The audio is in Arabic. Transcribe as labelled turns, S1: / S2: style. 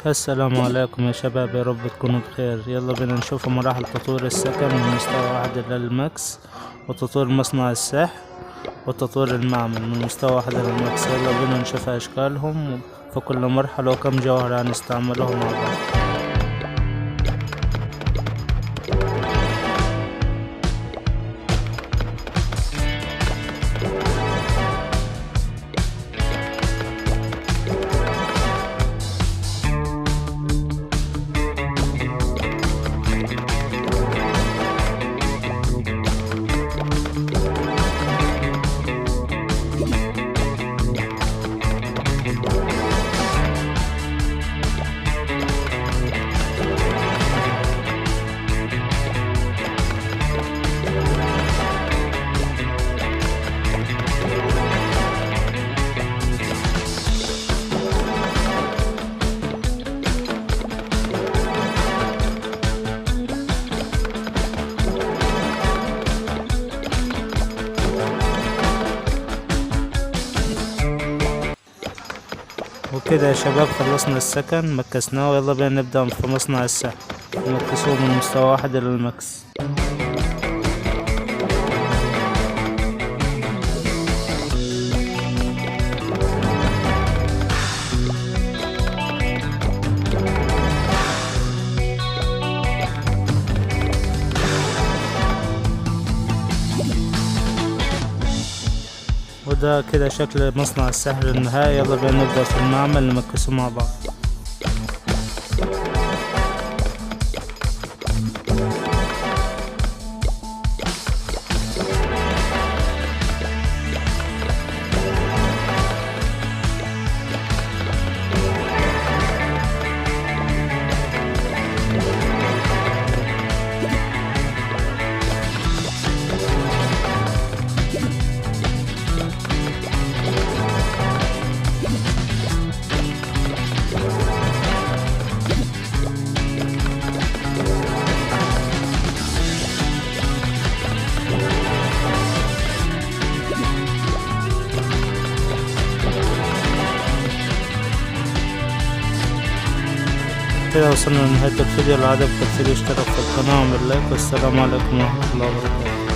S1: السلام عليكم يا شباب، يا رب تكونوا بخير. يلا بينا نشوف مراحل تطوير السكن من مستوى واحد للماكس، وتطوير مصنع السحر، وتطوير المعمل من مستوى واحد للماكس. يلا بينا نشوف أشكالهم في كل مرحلة وكم جوهر هنستعملهم مع بعض. وكده يا شباب خلصنا السكن مكسناه، ويلا بينا نبدأ في مصنع السحر. نكسوه من مستوى واحد للماكس. وده كده شكل مصنع السحر النهائي. يلا بينا نبدأ في المعمل نمكسه مع بعض. كده وصلنا لنهاية الفيديو. لو عجبك الفيديو اشترك في القناة وعمل لايك، والسلام عليكم ورحمة الله وبركاته.